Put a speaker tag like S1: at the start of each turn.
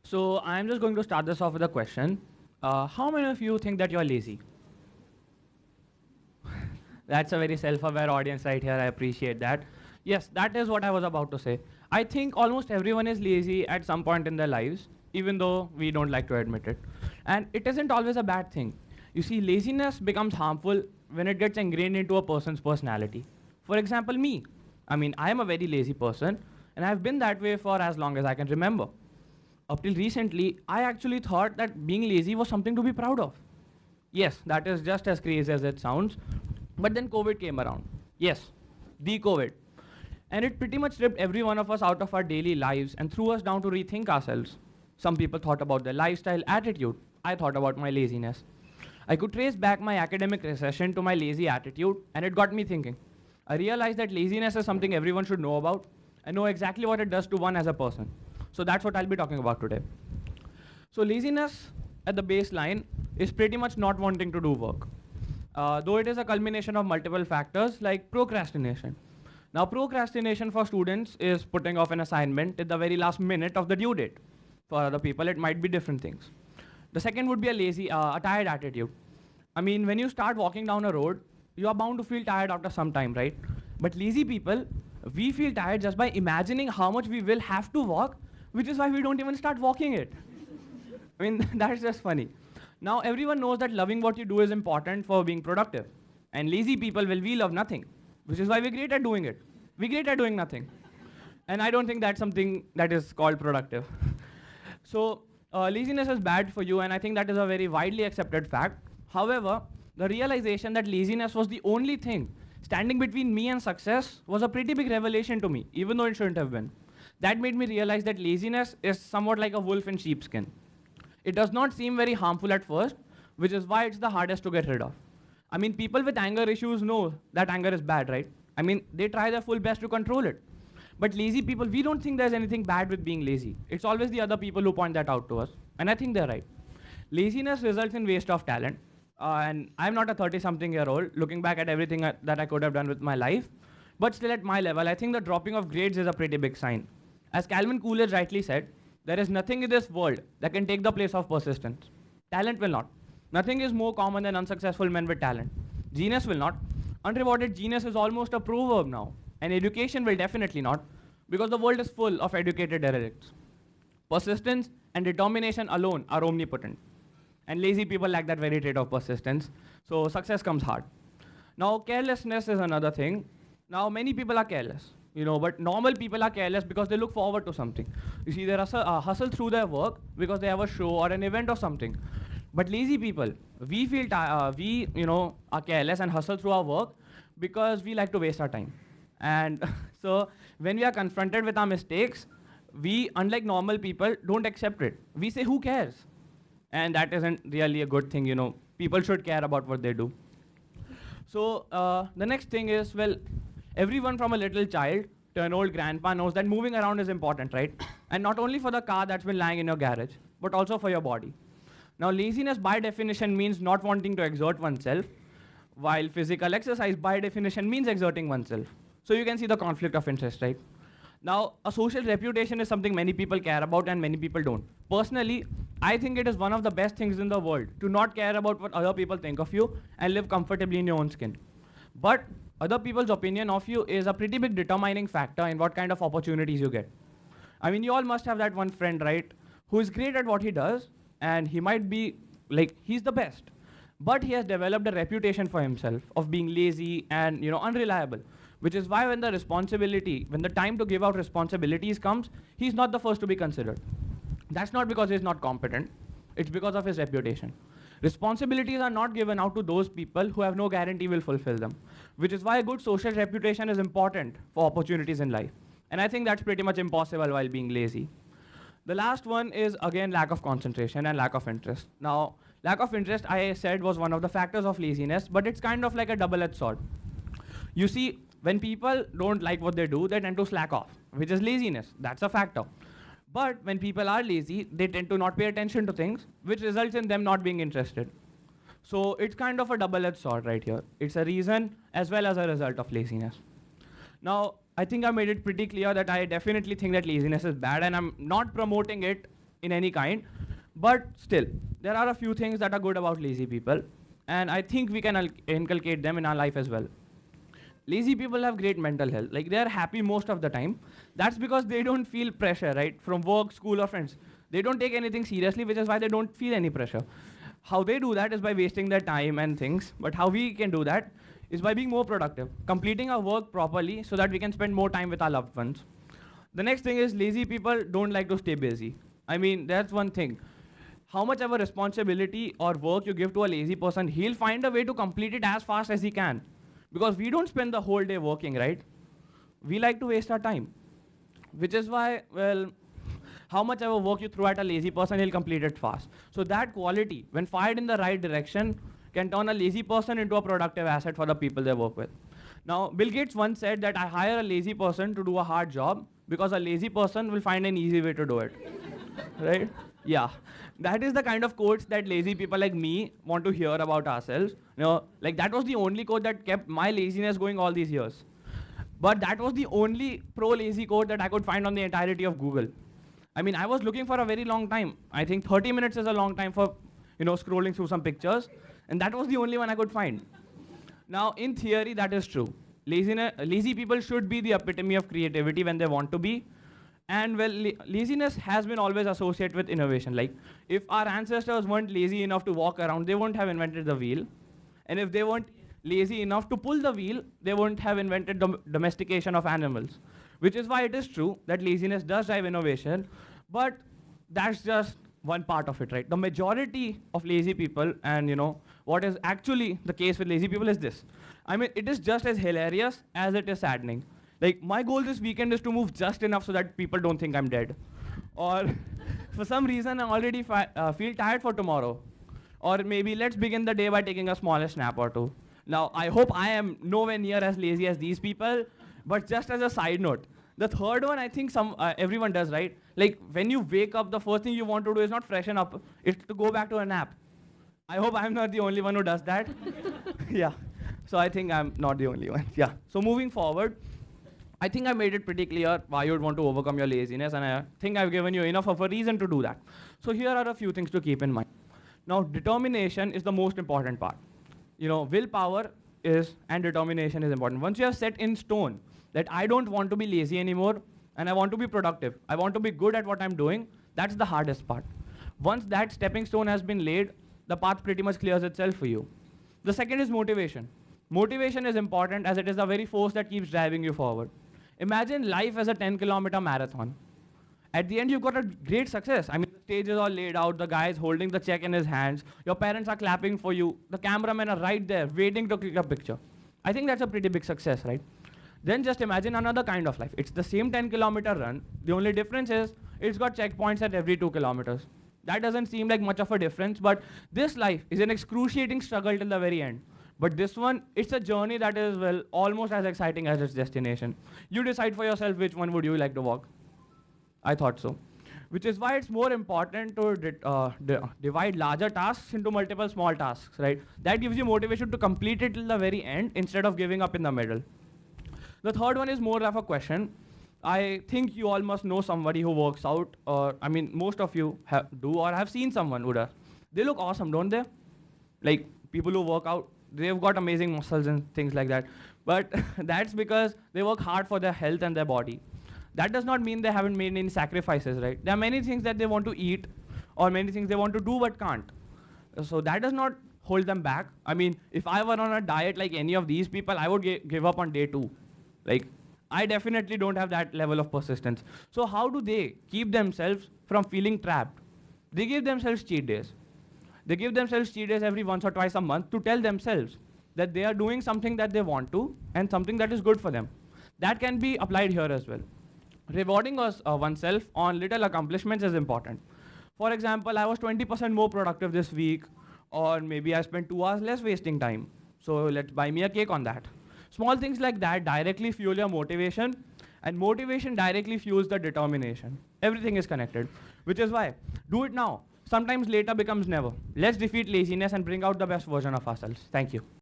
S1: So I'm just going to start this off with a question. How many of you think that you're lazy? That's a very self-aware audience right here. I appreciate that. Yes, that is what I was about to say. I think almost everyone is lazy at some point in their lives, even though we don't like to admit it. And it isn't always a bad thing. You see, laziness becomes harmful when it gets ingrained into a person's personality. For example, me. I mean, I am a very lazy person, and I've been that way for as long as I can remember. Up till recently, I actually thought that being lazy was something to be proud of. Yes, that is just as crazy as it sounds. But then COVID came around. Yes, the COVID. And it pretty much stripped every one of us out of our daily lives and threw us down to rethink ourselves. Some people thought about their lifestyle attitude. I thought about my laziness. I could trace back my academic recession to my lazy attitude, and it got me thinking. I realized that laziness is something everyone should know about and know exactly what it does to one as a person. So that's what I'll be talking about today. So laziness at the baseline is pretty much not wanting to do work. Though it is a culmination of multiple factors like procrastination. Now, procrastination for students is putting off an assignment at the very last minute of the due date. For other people, it might be different things. The second would be a tired attitude. I mean, when you start walking down a road, you are bound to feel tired after some time, right? But lazy people, we feel tired just by imagining how much we will have to walk, which is why we don't even start walking it. I mean, that's just funny. Now, everyone knows that loving what you do is important for being productive. And lazy people, well, we love nothing, which is why we're great at doing it. We're great at doing nothing. And I don't think that's something that is called productive. So, laziness is bad for you, and I think that is a very widely accepted fact. However, the realization that laziness was the only thing standing between me and success was a pretty big revelation to me, even though it shouldn't have been. That made me realize that laziness is somewhat like a wolf in sheepskin. It does not seem very harmful at first, which is why it's the hardest to get rid of. I mean, people with anger issues know that anger is bad, right? I mean, they try their full best to control it. But lazy people, we don't think there's anything bad with being lazy. It's always the other people who point that out to us. And I think they're right. Laziness results in waste of talent. And I'm not a 30-something-year-old looking back at everything that I could have done with my life. But still, at my level, I think the dropping of grades is a pretty big sign. As Calvin Coolidge rightly said, there is nothing in this world that can take the place of persistence. Talent will not. Nothing is more common than unsuccessful men with talent. Genius will not. Unrewarded genius is almost a proverb now. And education will definitely not, because the world is full of educated derelicts. Persistence and determination alone are omnipotent. And lazy people lack that very trait of persistence. So success comes hard. Now, carelessness is another thing. Now, many people are careless, but normal people are careless because they look forward to something. You see, they hustle through their work because they have a show or an event or something. But lazy people, we are careless and hustle through our work because we like to waste our time. And so when we are confronted with our mistakes, we, unlike normal people, don't accept it. We say, who cares? And that isn't really a good thing. People should care about what they do. So the next thing is, well, everyone from a little child to an old grandpa knows that moving around is important, right? And not only for the car that's been lying in your garage, but also for your body. Now, laziness by definition means not wanting to exert oneself, while physical exercise by definition means exerting oneself. So you can see the conflict of interest, right? Now, a social reputation is something many people care about and many people don't. Personally, I think it is one of the best things in the world to not care about what other people think of you and live comfortably in your own skin. But other people's opinion of you is a pretty big determining factor in what kind of opportunities you get. I mean, you all must have that one friend, right, who is great at what he does, and he might be like, he's the best. But he has developed a reputation for himself of being lazy and, unreliable. Which is why when the time to give out responsibilities comes, he's not the first to be considered. That's not because he's not competent, it's because of his reputation. Responsibilities are not given out to those people who have no guarantee will fulfill them, which is why a good social reputation is important for opportunities in life. And I think that's pretty much impossible while being lazy. The last one is, again, lack of concentration and lack of interest. Now, lack of interest, I said, was one of the factors of laziness, but it's kind of like a double-edged sword. You see, when people don't like what they do, they tend to slack off, which is laziness. That's a factor. But when people are lazy, they tend to not pay attention to things, which results in them not being interested. So it's kind of a double-edged sword right here. It's a reason as well as a result of laziness. Now, I think I made it pretty clear that I definitely think that laziness is bad, and I'm not promoting it in any kind. But still, there are a few things that are good about lazy people, and I think we can inculcate them in our life as well. Lazy people have great mental health. Like, they are happy most of the time. That's because they don't feel pressure, right? From work, school, or friends. They don't take anything seriously, which is why they don't feel any pressure. How they do that is by wasting their time and things. But how we can do that is by being more productive, completing our work properly so that we can spend more time with our loved ones. The next thing is lazy people don't like to stay busy. I mean, that's one thing. How much ever responsibility or work you give to a lazy person, he'll find a way to complete it as fast as he can. Because we don't spend the whole day working, right? We like to waste our time. Which is why, well, how much ever work you throw at a lazy person, he'll complete it fast. So that quality, when fired in the right direction, can turn a lazy person into a productive asset for the people they work with. Now, Bill Gates once said that I hire a lazy person to do a hard job because a lazy person will find an easy way to do it. Right? Yeah. That is the kind of quotes that lazy people like me want to hear about ourselves. You know, like that was the only quote that kept my laziness going all these years. But that was the only pro-lazy quote that I could find on the entirety of Google. I mean, I was looking for a very long time. I think 30 minutes is a long time for, scrolling through some pictures. And that was the only one I could find. Now, in theory, that is true. Lazy people should be the epitome of creativity when they want to be. And well, laziness has been always associated with innovation. Like, if our ancestors weren't lazy enough to walk around, they wouldn't have invented the wheel. And if they weren't lazy enough to pull the wheel, they wouldn't have invented domestication of animals. Which is why it is true that laziness does drive innovation, but that's just one part of it, right? The majority of lazy people, and what is actually the case with lazy people is this. I mean, it is just as hilarious as it is saddening. Like, my goal this weekend is to move just enough so that people don't think I'm dead. Or for some reason, I already feel tired for tomorrow. Or maybe let's begin the day by taking a smallest nap or two. Now, I hope I am nowhere near as lazy as these people, but just as a side note, the third one, I think everyone does, right? Like, when you wake up, the first thing you want to do is not freshen up, it's to go back to a nap. I hope I'm not the only one who does that. Yeah. So I think I'm not the only one. Yeah. So moving forward, I think I made it pretty clear why you would want to overcome your laziness, and I think I've given you enough of a reason to do that. So here are a few things to keep in mind. Now, determination is the most important part. Willpower and determination is important. Once you have set in stone that I don't want to be lazy anymore, and I want to be productive, I want to be good at what I'm doing, that's the hardest part. Once that stepping stone has been laid, the path pretty much clears itself for you. The second is motivation. Motivation is important as it is the very force that keeps driving you forward. Imagine life as a 10-kilometer marathon. At the end, you've got a great success. I mean, the stage is all laid out, the guy is holding the check in his hands, your parents are clapping for you, the cameramen are right there, waiting to click a picture. I think that's a pretty big success, right? Then just imagine another kind of life. It's the same 10-kilometer run. The only difference is it's got checkpoints at every 2 kilometers. That doesn't seem like much of a difference, but this life is an excruciating struggle till the very end. But this one, it's a journey that is, well, almost as exciting as its destination. You decide for yourself which one would you like to walk. I thought so. Which is why it's more important to divide larger tasks into multiple small tasks, right? That gives you motivation to complete it till the very end instead of giving up in the middle. The third one is more of a question. I think you all must know somebody who works out, or I mean, most of you do or have seen someone who does. They look awesome, don't they? Like, people who work out, they've got amazing muscles and things like that. But that's because they work hard for their health and their body. That does not mean they haven't made any sacrifices, right? There are many things that they want to eat, or many things they want to do but can't. So that does not hold them back. I mean, if I were on a diet like any of these people, I would give up on day 2. Like, I definitely don't have that level of persistence. So how do they keep themselves from feeling trapped? They give themselves cheat days. They give themselves cheat days every once or twice a month to tell themselves that they are doing something that they want to and something that is good for them. That can be applied here as well. Rewarding oneself on little accomplishments is important. For example, I was 20% more productive this week, or maybe I spent 2 hours less wasting time. So let's buy me a cake on that. Small things like that directly fuel your motivation, and motivation directly fuels the determination. Everything is connected, which is why do it now. Sometimes later becomes never. Let's defeat laziness and bring out the best version of ourselves. Thank you.